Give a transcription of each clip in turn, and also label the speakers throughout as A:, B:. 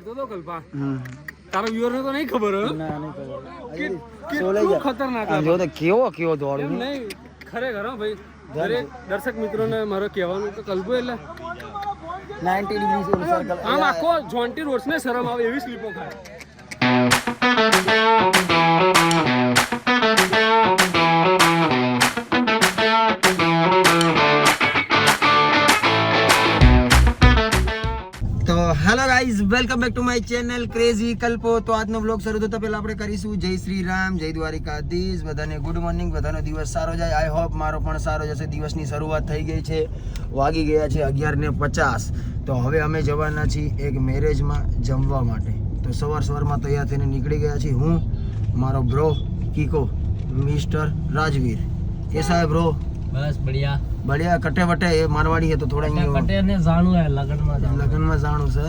A: કરતો તો કલ્પા તારા વ્યુઅર ને તો નહીં ખબર હે ના નહીં ખબર કેટલું ખતરનાક
B: જો તો કેવો દોડ્યું
A: નહીં ખરેખર હો ભાઈ દરેક દર્શક મિત્રોને મારો કહેવાનું કે કલ્પો એટલે
B: 90 ડિગ્રી સર્કલ
A: આમ આખો જોન્ટી રોડ્સ ને શરમ આવે એવી સ્લીપો ખાય
B: hello guys welcome back to my channel crazy Kalpo. તો આજનો બ્લોગ શરૂ થતા પહેલા આપણે કરીશું જય શ્રી રામ, જય દ્વારિકાધીશ. બધાને ગુડ મોર્નિંગ, બધાનો દિવસ સારો જાય. આઈ હોપ મારો પણ સારો જશે. દિવસની શરૂઆત થઈ ગઈ છે, વાગી ગયા છે 11:50. તો હવે અમે જવાના છીએ એક મેરેજમાં જમવા માટે. તો સવારમાં તૈયાર થઈને નીકળી ગયા છીએ. હું, મારો બ્રો કીકો, મિસ્ટર રાજવીર. કેસા હે બ્રો?
C: बस बढ़िया
B: बढ़िया. कटे वटे ये मारवाड़ी है तो थोड़ा
C: कटे ने जाणू है लगन में
B: जाणू છે.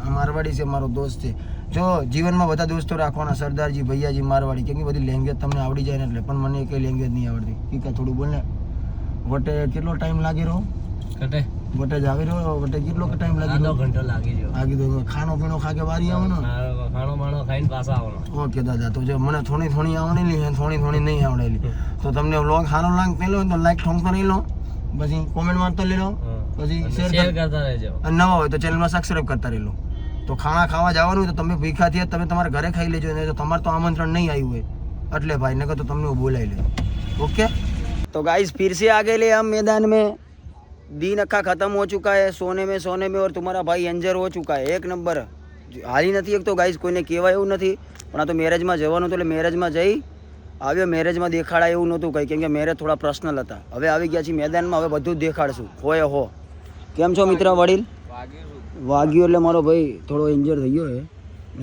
B: આ મારવાડી છે, મારો દોસ્ત છે. જો જીવનમાં બધા દોસ્તો રાખવાના, સરદારજી, ભૈયાજી, મારવાડી, કેમ કે બધી લેંગ્વેજ તમને આવડી જાય ને એટલે. પણ મને કઈ લેંગ્વેજ નહીં આવડતી. ઠીક થોડું બોલ ને. વટે કેટલો ટાઈમ લાગી રહ્યો?
C: कटे
B: વટે જ આવી રહ્યો? વટે કેટલો ટાઈમ લાગી
C: आधो घंटो लागी जो
B: આગી દો. ખાણો પીણો ખા કે વારી આવવાનો?
C: खाणो माणो खाઈને પાછા આવવાનો.
B: ઓકે દાદા. તો જો મને થોડી આવડેલી છે, થોડી નહીં આવડેલી. તો તમને વ્લોગ સારો લાગતો લો તો લાઈક ઠોંકતો નહીં લો, પછી કોમેન્ટ મારતો લઈ લો, પછી શેર
C: કરતા રહેજો.
B: અને નવા હોય તો ચેનલમાં સબસ્ક્રાઇબ કરતા રહેલો. તો ખાણા ખાવા જવાનું તો તમે ભૂખ્યા થયા તમે તમારા ઘરે ખાઈ લેજો. નહીં તો તમારે તો આમંત્રણ નહીં આવ્યું હોય એટલે ભાઈ, નકર તો તમને બોલાવી લે. ओके तो गाइस फिर से आ गए हम मैदान में. दिन अक्खा खत्म हो चुका है, सोने में और तुम्हारा भाई एंजर हो चुका है. एक नंबर હાલી નથી એક તો ગાઈસ, કોઈને કહેવાય એવું નથી. પણ આ તો મેરેજમાં જવાનું તો એટલે મેરેજમાં જઈ આવ્યો. મેરેજમાં દેખાડાય એવું નહોતું કંઈ, કેમ કે મેરેજ થોડા પર્સનલ હતા. હવે આવી ગયા છીએ મેદાનમાં, હવે બધું જ દેખાડશું. હોય હો. કેમ છો મિત્ર વડીલ? વાગ્યું એટલે મારો ભાઈ થોડો ઇન્જર થઈ ગયો છે.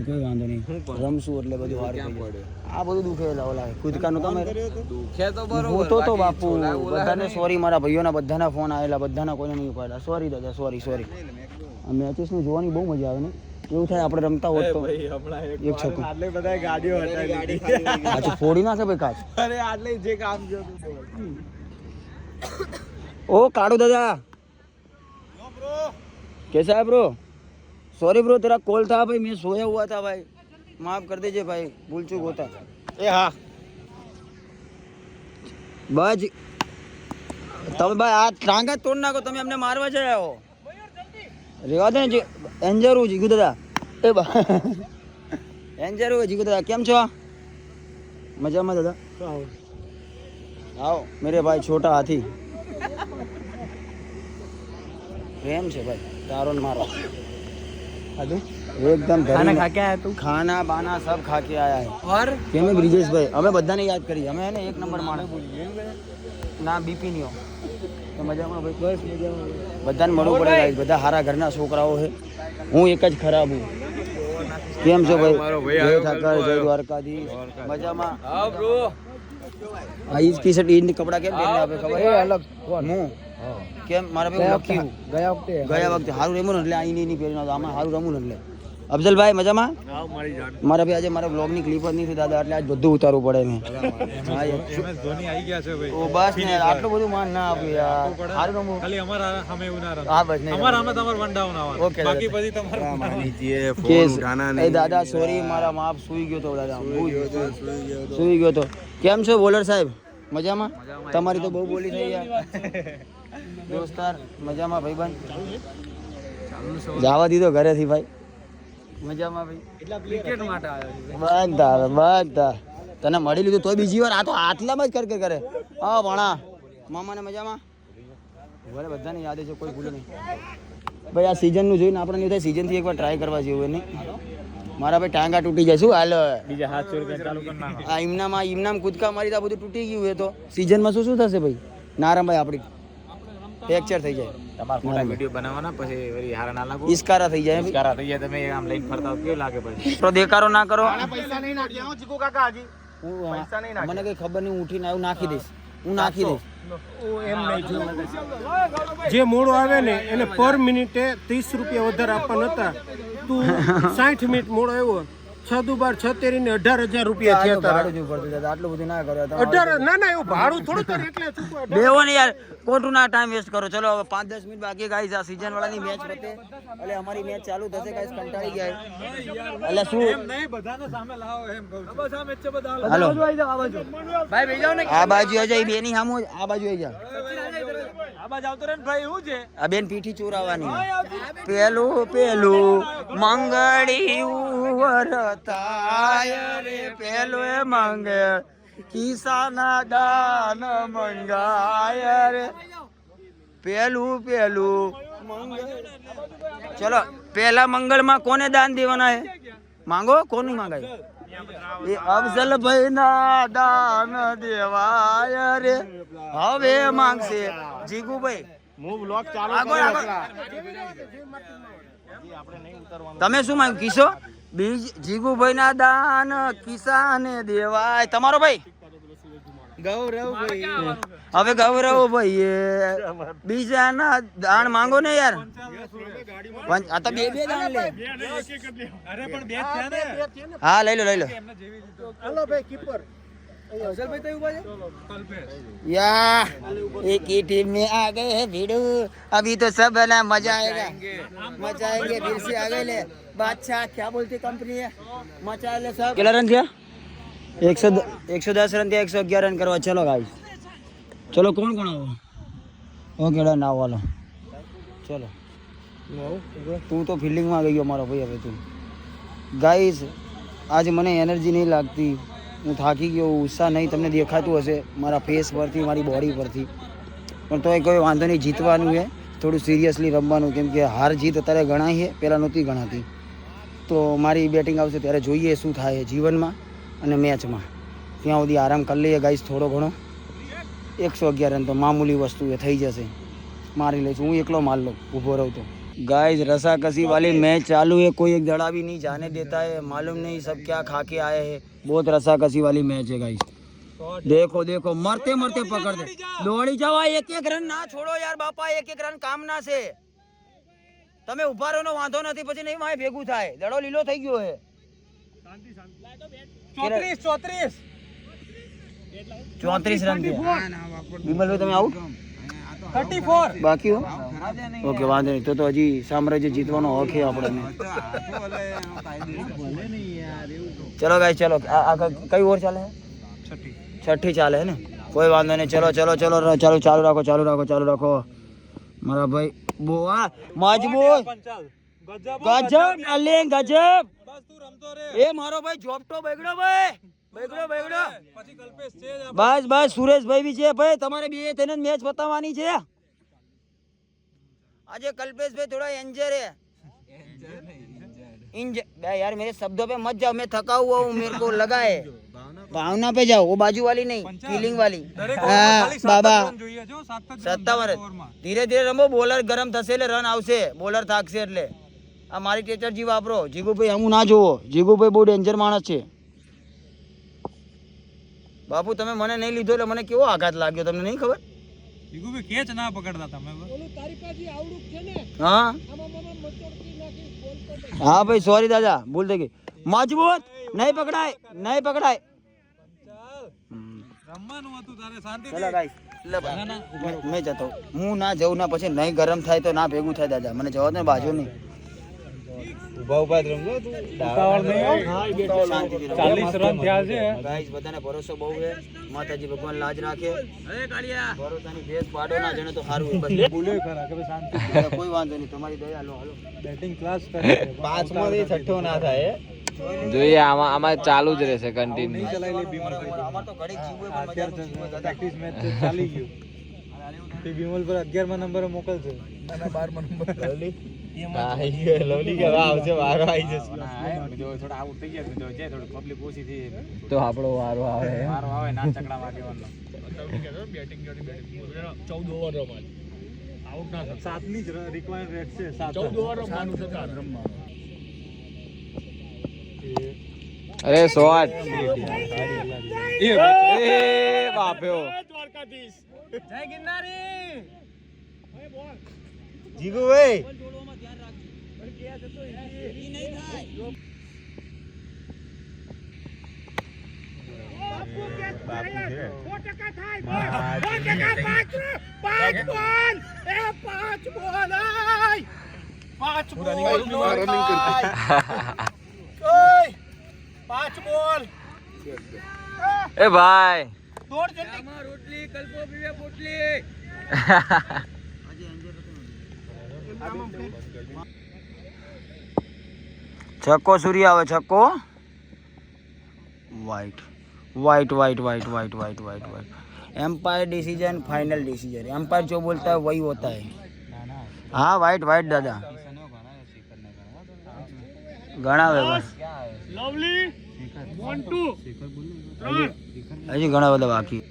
B: કોઈ વાંધો નહીં, રમશું એટલે બધું સારું થઈ જાય. આ બધું દુખે ઓલા કૂદકાનું તમે
A: દુખે તો બરોબર
B: તો બાપુ બધાને સોરી. મારા ભાઈઓના બધાના ફોન આવેલા, બધાના કોઈને નહીં ઉપાડ્યા. સોરી દાદા, સોરી. મેચિસનું જોવાની બહુ મજા આવે ને. એવું થાય આપણે રમતા હોત તો એક છોકરો આટલે બધા ગાડીઓ હટાવી પાછું ફોડી નાખે ભાઈ કાચ. અરે આટલે જે કામ જોતું. ओ काड़ू दादा, कैसा है ब्रो? सॉरी ब्रो, तेरा कॉल था भाई, मैं सोया हुआ था भाई, माफ कर दीजिए भाई, भूल चूक होता. ए हाँ बस તમે ભાઈ આ ટાંગા તોડ નાખો. તમે અમને મારવા જ આવ્યા હો. રેવા દે ને એન્જરું જીગુ દાદા. એ બા એન્જરું જીગુ દાદા, કેમ છો? મજામાં દાદા? आओ मेरे भाई छोटा हाथी. प्रेम से भाई तारो न मारो एकदम खाना खा के आया तू? खाना बाना सब खा के आया है. और કેમ બ્રિજેશ ભાઈ અમે બધાને યાદ કરી. અમે એને એક નંબર માણસ ના બીપી નહીં હો. તો મજામાં ભાઈ? બસ મજામાં. બધાને મળવું પડે ગાઈસ, બધા સારા ઘરના છોકરાઓ છે. હું એક જ ખરાબ હું. કેમ છો ભાઈ? જય ઠાકર, જય દ્વારકાધીશ. મજામાં? હા બ્રો. આ ઈજ ટી શર્ટ ઈજ કપડા કેમ પહેરીને આપે ખબર? એ અલગ હું કેમ મારા ભાઈ લખી હું ગયા વખતે હારું રમું ને એટલે આ નહીં પહેરીને આમાં હારું રમું ને એટલે. અફઝલભાઈ મજામાં? મારા ભાઈ આજે મારા બ્લોગની ક્લિપ જ નહીં થઈ દાદા, એટલે આજ બધું ઉતારવું પડે ને. ઓ બસ ને આટલું બધું માન ના આપ્યું યાર. હારું રમું ખાલી અમારા સામે એવું ના રમો. હા બસ નહીં અમારા સામે તમાર વન ડાઉન આવવાનું. ઓકે બાકી પછી તમારા નીચે ફોન ગાના નહીં. એ દાદા સોરી, મારા માફ સુઈ ગયો તો દાદા, સુઈ ગયો તો. કેમ છો બોલર સાહેબ? મજામાં? તમારી તો બહુ બોલી થઈ યાર. દોસ્તાર મજામાં ભાઈબંધ? જવા દીધો ઘરેથી ભાઈ. મજામાં ભાઈ? એટલા ક્રિકેટ માટે આવ્યો બધા તને મળી લીધું તોય બીજી વાર આ તો આટલામાં જ કરે. હા ભણા મામાને મજામાં? ભલે બધાને યાદ છે, કોઈ ભૂલે નહીં ભાઈ. આ સિઝનનું જોઈને આપણે નહીં થાય, સિઝનથી એકવાર ટ્રાય કરવા જેવું નહીં. મારા ભાઈ ટાંગા તૂટી જાય શું હાલ? બીજા 700 રૂપિયા ચાલુ કરી નાખો. આ ઇમનામ કૂદકા મારી તો બધું તૂટી ગયું. એ તો સિઝનમાં શું થશે ભાઈ? નારામ ભાઈ આપણી ફ્રેક્ચર થઈ જાય. તમારા ફોટા વિડિયો બનાવવાના પછી વેરી હારા ના લાગો. ઇસ્કારા થઈ જાય. તમે આમ લઈને ફરતા હો કેવું લાગે પછી? તો દેકારો ના કરો. પૈસા નહીં નાખ્યા જીગુ કાકા હજી. પૈસા નહીં નાખ્યા. મને કઈ ખબર નહીં, હું ઉઠીને આવ્યું નાખી દઈશ. હું નાખી દઈશ.
A: એમ નહીં જે મોડો આવે ને એને પર મિનિટે 30 રૂપિયા વધારે આપવાના હતા. તું 60 મિનિટ મોડો આવ્યો 6 દુ 12 6 13 ને 18,000 રૂપિયા થયા તારા.
B: ભાડું જ ઉપડતું દાદા, આટલું બધું ના કરો.
A: 18 ના ના એવું ભાડું થોડું કરે એટલે ચૂકવા.
B: બેવો ને યાર, ખોટું ના ટાઈમ વેસ્ટ કરો. ચલો હવે 5-10 મિનિટ બાકી ગાઈસ, આ સીઝન વાળાની મેચ પતે એટલે અમારી મેચ ચાલુ થશે ગાઈસ. કંટાળી ગયા એટલે શું
A: નહીં બધાને સામે લાવો એમ કહું છું. બસ આ મેચ છે બધા.
B: હાલો
A: આવી જાવ આ બાજુ. ભાઈ બેહી જાવ ને.
B: આ બાજુ આવી જાય, બેની સામુ આ બાજુ આવી જા.
A: આ બાજુ આવતો રે ને ભાઈ શું છે?
B: આ બેન પીઠી ચોરાવાની. પેલું મંગળી ઉવરતાય રે, પેલું એ મંગળ કિસાના દાન મંગાય રે, પેલું મંગળ. ચલો પેલા મંગળમાં કોને દાન દેવાના હે? માંગો, કોની માંગાય? એ અફઝલ ભાઈ ના દાન દેવાય રે. હવે માંગશે જીગુભાઈ.
A: હું બ્લોગ ચાલુ
B: તમે શું માંગ્યું? કિસ્સો બીજ જીગુભાઈ ના દાન કિસાને દેવાય. તમારો ભાઈ
A: ગૌરવભાઈ.
B: હવે ગૌરવભાઈ બીજાના દાન માંગો ને યાર. આ તો બે દાન લે.
A: અરે પણ બે થયા ને.
B: હા લઈ લો.
A: હાલો ભાઈ કીપર. અફઝલભાઈ તો ઉભા છે.
B: या एक ही टीम में आ गए हैं भिड़ू, अभी तो सब है ना मजा आएगा फिर से आ गए ले बादशाह. क्या बोलती कंपनी है? मचा ले सब. કેટલા રન થયા? 110 રન થયા. 111 રન કરવા. ચલો ગાઈસ, ચલો કોણ આવો? ઓકે ડન, આવો હાલો. ચલો તું તો ફિલ્ડિંગમાં ગઈ ગયો મારો ભાઈ. હવે તું ગાઈસ, આજે મને એનર્જી નહીં લાગતી. હું થાકી ગયો, ઉત્સાહ નહીં. તમને દેખાતું હશે મારા ફેસ પરથી, મારી બોડી પરથી. પણ તોય કોઈ વાંધો નહીં, જીતવાનું છે. થોડું સિરિયસલી રમવાનું, કેમ કે હાર જીત અત્યારે ગણાય છે, પહેલાં નહોતી ગણાતી. તો મારી બેટિંગ આવશે ત્યારે જોઈએ શું થાય જીવનમાં અને મેચમાં. ત્યાં સુધી આરામ કરી લઈએ ગાઈસ થોડો ઘણો. 111 રન તો મામૂલી વસ્તુ એ થઈ જશે, મારી લઈશું. હું એકલો માર લઉં, ઊભો રહું તો. गाइस रसाकसी वाली मैच चालू है, कोई एक दड़ा भी नहीं जाने देता है. मालूम नहीं सब क्या खा के आए हैं. बहुत रसाकसी वाली मैच है गाइस. देखो मरते पकड़ दे. दौड़ी जाओ. एक रन ना छोड़ो यार बापा. एक रन કામ ના છે. તમે ઉભા રહો, વાંધો નથી. પછી નહીં માય ભેગું થાય. દડો લીલો થઈ ગયો છે. 34 રન થયા. વિમલભાઈ તમે આઉટ.
A: 34
B: બાકી હો. ઓકે વાંધો નહીં. તો હજી સામ્રાજ્ય જીતવાનો હક છે આપણને. ચલો ગાઈસ, ચલો. આ કઈ ઓવર ચાલે છે? છઠ્ઠી ચાલે છે ને. કોઈ વાંધો નહીં. ચલો ચાલુ રાખો મારા ભાઈ. બોવા મજબૂત ગજબ ડાર્લિંગ ગજબ. એ મારો ભાઈ જોપટો બગડો ભાઈ. બસ સુરેશભાઈ બી છે ભાઈ. તમારે બે થઈને મેચ બતાવવાની છે આજે. कल्पेश थोड़ा इंजर है. यार मेरे शब्दों पे मत जाओ, मैं थका हुआ हूँ. मेरे को लगा है भावना पे जाओ, वो बाजू वाली नहीं, फीलिंग वाली. बाबा 57 ધીરે રમો. બોલર ગરમ થશે એટલે રન આવશે. બોલર થાકશે એટલે. આ મારી ટેચરજી વાપરો. જીગુભાઈ હું ના જોવો. જીગુભાઈ બહુ ડેન્જર માણસ છે. બાપુ તમે મને નહીં લીધો એટલે મને કેવો આઘાત લાગ્યો, તમને નહીં ખબર?
A: જીગુભાઈ કેચ ના પકડતા તમે.
B: હા ભાઈ સોરી દાદા, ભૂલ થઈ ગઈ. મજબૂત નહીં પકડાય.
A: રમવાનું હતું તારે શાંતિ.
B: ચલો ગાઈસ, મેં જતો. હું ના જઉં ના પછી નહીં ગરમ થાય તો ના ભેગું થાય દાદા. મને જવા દે, બાજુ નહીં.
A: ઉભા રમજો તું. ઉતાવળ નહીં. 40 રન થયા છે
B: ગાઈસ. બધાને ભરોસો બહુ છે. માતાજી ભગવાન લાજ રાખે. અરે કાળિયા ભરોસાની ભેસ પાડો ના જણે તો સારું. બસ
A: ભૂલે ખરા કે શાંતિ.
B: કોઈ વાંધો નહીં, તમારી દયા. હાલો
A: બેટિંગ ક્લાસ કરે. 5 માંથી 6 ના થાય.
C: જોઈએ આમાં ચાલુ જ રહેશે કન્ટિન્યુ.
A: નહીં ચલાઈ લે બીમલભાઈ.
B: અમાર તો ઘડીક જીવવું પણ
A: અત્યારે પ્રેક્ટિસ મેચ ચાલી ગયું. તે બીમલ પર 11મા નંબરે મોકલશે. ના 12મા નંબર. લવલી કે આવશે, વારો આવી જશે. જો થોડા આઉટ થઈ ગયા તો જે થોડી પબ્લિક ઓછી થઈ
C: તો આપણો વારો આવે.
A: ના ચકડા વાગેવાનો. બેટિંગ 14 ઓવર રમાય. આઉટ ના 7 ની જ રિક્વાયર્ડ રેટ છે. 14 ઓવર રમવાનું છે રમવાનું.
C: અરે શોટ. એ બાપ્યો.
A: દ્વારકાધીશ. જય ગિરનારી. જીગુભાઈ
C: એ ભાઈ
B: છક્કો સૂર્ય આવે છક્કો wide wide wide wide wide wide wide wide umpire decision final decision umpire जो बोलता है वही होता है हाँ वाइट वाइट दादा घना वे बस
A: લવલી 1 2
B: હજી ઘણા બધા બાકી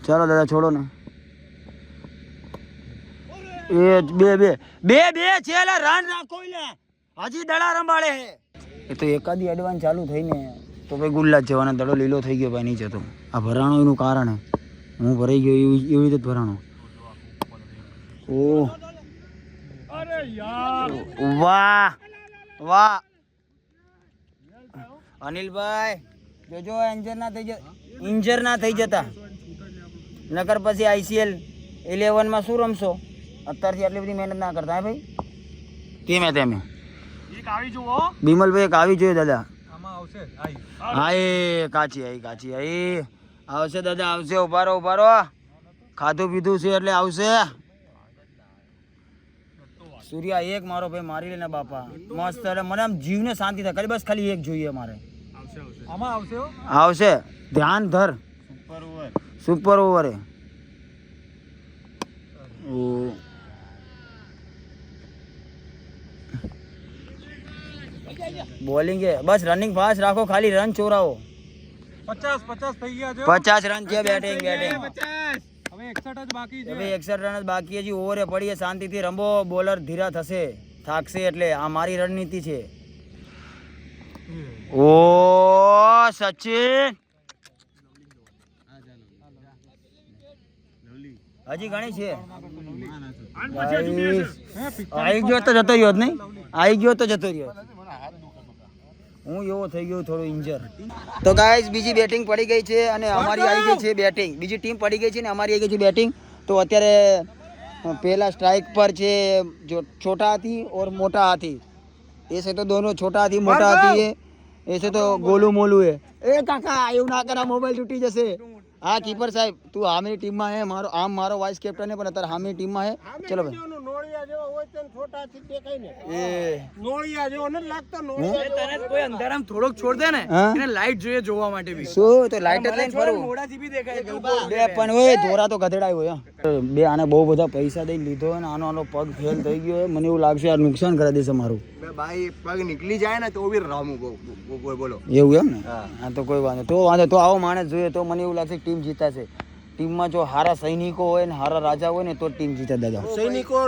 B: ચાલો દાદા છોડો ને એ બે બે બે બે છે લે રન રાખો લે હજી દડા રંબાળે હે એ તો એકાદી એડવાન્સ ચાલુ થઈને તો ભાઈ ગુલ્લા જ જવાના દડો લીલો થઈ ગયો ભાઈ નહીં જતો આ ભરાણો એનું કારણ હે હું ભરાઈ ગયો એવી રીતે જ ભરાણો ઓ
A: અરે યાર
B: વાહ વાહ અનિલભાઈ જોજો ઇન્જર ના થઈ જતા નકર પછી ICL 11 માં શું રમશો અત્યારથી આટલી બધી મહેનત ના કરતા હે ભાઈ તેમે તેમે
A: એક આવી જુઓ
B: બિમલભાઈ એક આવી જોઈએ દાદા
A: આમાં આવશે આઈ
B: હા એ કાચી આઈ આવશે દાદા આવશે ઉભારો ખાધું પીધું છે એટલે આવશે સૂર્યા એક મારો ભાઈ મારી લેને બાપા મસ્ત એટલે મને આમ જીવને શાંતિ થાય ખાલી બસ ખાલી એક જોઈએ મારે
A: આમાં આવશે
B: આવશે ધ્યાન ધર સુપર ઓવર ઓ બોલિંગ है बस रनिंग फास्ट રાખો ખાલી રન ચોરાવો
A: 50 થઈ ગયા છે
B: 50 રન છે બેટિંગ
A: 50 હવે 61 જ બાકી છે
B: હવે 61 રન જ બાકી હજી ઓવરે પડીએ શાંતિથી રમો બોલર ધીરા થશે થાકશે એટલે આ મારી રણનીતિ છે ઓ સચિન હજી ઘણી છે આવી ગયો તો જતો રહ્યો જ નહીં આવી ગયો તો જતો રહ્યો હું એવો થઈ ગયો થોડો ઇન્જર તો ગાઈઝ બીજી બેટિંગ પડી ગઈ છે અને અમારી આવી ગઈ છે બેટિંગ બીજી ટીમ પડી ગઈ છે ને અમારી આવી ગઈ છે બેટિંગ તો અત્યારે पहला स्ट्राइक पर છે जो छोटा हाथी और मोटा हाथी ऐसे तो दोनों छोटा हाथी मोटा हाथी है ऐसे तो गोलू मोलू है ए काका એવું ના કરા મોબાઈલ તૂટી જશે હા કીપર સાહેબ તું હામેની ટીમમાં હે મારો આમ મારો વાઇસ કેપ્ટન હે પણ અત્યારે હામેની ટીમમાં હે ચલો ભાઈ
D: નોળિયા જેવો હોય તો છોટા હાથી દેખાય ને
B: એ
D: નોળિયા જેવો ન લાગતો નોળિયા
E: તને કોઈ અંધારામ થોડોક છોડ દે ને
B: હા?
E: એને લાઈટ જોઈએ જોવા માટે બી
B: શું તો લાઈટ જ લઈને ફરું
E: મોડાથી બી દેખાય
B: બે પણ ઓય ધોરા તો ગધેડાય હોય બે આને બહુ બધા પૈસા દઈ લીધો અને આનો પગ ફેલ થઈ ગયો હે. મને એવું લાગશે આ નુકસાન કરી દેશે મારું
D: ભાઈ પગ નીકળી જાય ને તો બી રામું બોલો
B: એવું એમ ને હા તો કોઈ વાંધો તો આવો માણસ જોઈએ તો મને એવું લાગશે ટીમ જીતાશે ટીમમાં જો હારા સૈનિકો હોય ને હારા રાજા હોય ને તો ટીમ જીતે દાદા
D: સૈનિકો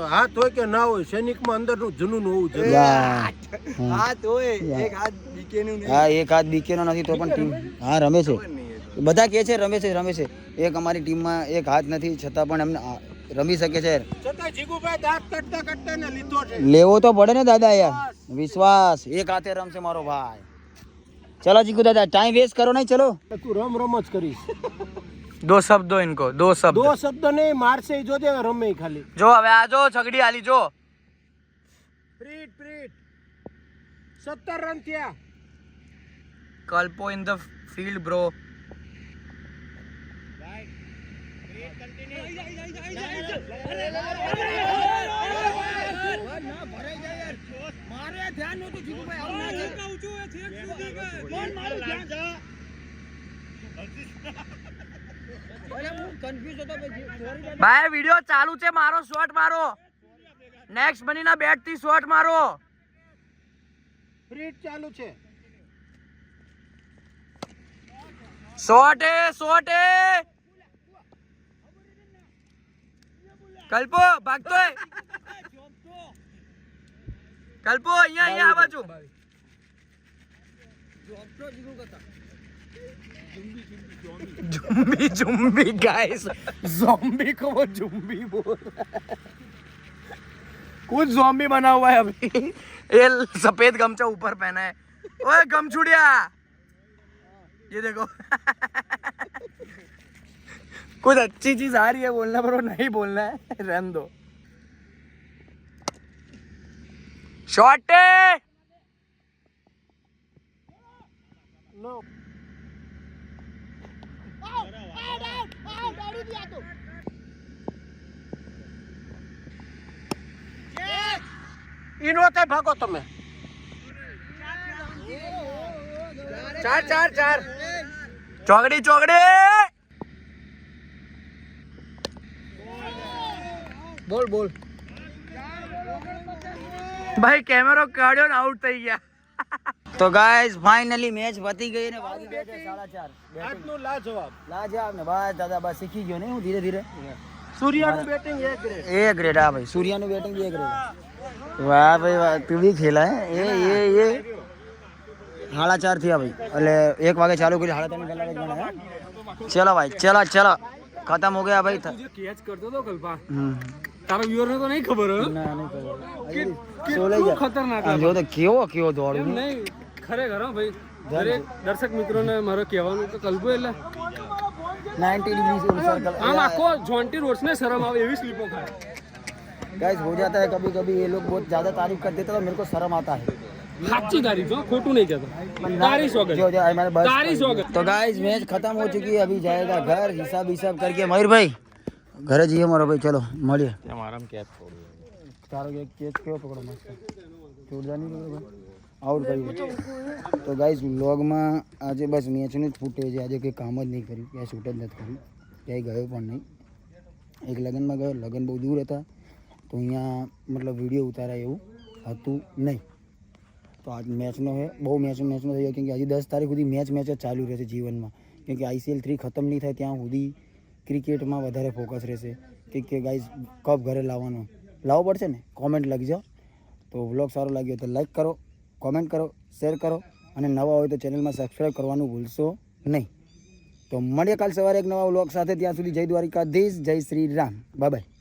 D: હાથ હોય કે ના હોય સૈનિકમાં અંદરનું જૂનું હોવું જોઈએ
B: હાથ
D: હોય એક હાથ બીકેનું
B: હા એક હાથ બીકેનો નથી તો પણ ટીમ હા રમે છે બધા કહે છે રમે છે એક અમારી ટીમમાં એક હાથ નથી છતાં પણ એમને રમી શકે છે
D: છતાં જીગુભાઈ દાંત કટતા ને લીધો છે
B: લેવો તો પડે ને દાદા યાર વિશ્વાસ એક હાથે રમશે મારો ભાઈ ચલો જીગુ દાદા ટાઈમ વેસ્ટ કરો નહીં ચલો
D: તું રમ જ કરીશ
E: दो शब्द दो इनको दो शब्द
D: દો શબ્દ નહીં મારશે ઈ જોજે રમે ઈ ખાલી
E: जो હવે આ જો છગડી આલી જો
D: પ્રીટ 17 રન થયા
E: કલ્પો ઇન ધ ફીલ્ડ બ્રો ભાઈ વિડિયો ચાલુ છે મારો શોટ મારો નેક્સ્ટ બનીના બેટ થી શોટ મારો
D: પ્રીટ ચાલુ છે
E: શોટ હે કલ્પો ભાગતો હે કલ્પો અહીંયા આ બાજુ जुम्बी गाइस
D: ज़ॉम्बी को वो जुम्बी बोल
E: कुछ ज़ॉम्बी बना हुआ है अभी ये सफेद गमछा ऊपर पहना है ओए गमछुड़िया ये देखो कुछ अच्छी चीज आ रही है बोलना पर वो नहीं बोलना है रहने दो शॉट
D: ઇનોતે ભાગો તમે.
E: चार चौकड़ी बोल भाई कैमरा काढ़्यो ने आउट થઈ ગયા
B: તો ગાઈઝ ફાઇનલી મેચ પતી ગઈ ને વાગી ગયા છે 4:30
D: આજનો લાજવાબ.
B: લાજવાબ ને બસ દાદા બસ શીખી ગયો ને હું ધીરે ધીરે
D: સૂર્યાનું બેટિંગ એક ગ્રેડ.
B: ए ग्रेड हाँ भाई सूर्या बैटिंग भी ए ग्रेड वाह भाई वाह तू भी खेला है ये 4:30 थी भाई એટલે 1 વાગે ચાલુ કરી 3:30 કલાક જ ગણાય ચલો ભાઈ ચલો ખતમ हो गया भाई
A: કેચ કરતો તો કલ્પા
B: હમ
A: તારા વ્યુઅર ને તો નહીં ખબર હો
B: ના નહીં ખબર સોલાઈ ગયા
A: ખતરનાક
B: આમ જો તો કેવો દોડ્યું
A: નહીં ખરેખર હો ભાઈ દરેક દર્શક મિત્રોને મારો કહેવાનું તો કલ્પો એટલે
B: 90 डिग्री से सर्कल
A: આમ આખો જોન્ટી રોડ્સ ને શરમ આવે એવી સ્લીપો ખાય
B: गाइस हो जाता है कभी कभी ये लोग बहुत ज्यादा तारीफ कर देते तो मेरे को शर्म आता है
A: સાચી તારીફ હો ખોટું નહીં કહેતો તારી સ્વાગત
B: जो जाए हमारे बस
A: તારી સ્વાગત
B: तो गाइस मैच खत्म हो चुकी है अभी जाएगा घर हिसाब करके मयूर भाई घरे જઈએ મારો ભાઈ ચલો મળીએ
C: મારામાં કેચ છોડ્યો
B: તારો એક કેચ કેવો પકડો મસ્ત જોરદાર નહીં પકડો આઉટ કરી તો ગાઈસ વ્લોગમાં આજે બસ મેચનું જ ફૂટેજ આજે કંઈ કામ જ નહીં કર્યું ક્યાંય શૂટ જ નથી કર્યું ક્યાંય ગયો પણ નહીં એક લગ્નમાં ગયો લગ્ન બહુ દૂર હતા તો અહીંયા મતલબ વિડીયો ઉતારાય એવું હતું નહીં તો આજ મેચનો છે બહુ મેચનો થઈ ગયો કેમ કે હજી 10 તારીખ સુધી મેચ જ ચાલુ રહેશે જીવનમાં કેમ કે ICL 3 ખતમ નહીં થાય ત્યાં સુધી ક્રિકેટમાં વધારે ફોકસ રહેશે કે ગાઈઝ કપ ઘરે લાવવો પડશે ને કોમેન્ટ લખજો તો વ્લોગ સારો લાગ્યો તો લાઈક કરો કોમેન્ટ કરો શેર કરો અને નવા હોય તો ચેનલમાં સબસ્ક્રાઈબ કરવાનું ભૂલશો નહીં તો મળીએ કાલ સવારે એક નવા વ્લોગ સાથે ત્યાં સુધી જય દ્વારિકાધીશ જય શ્રી રામ બાય બાય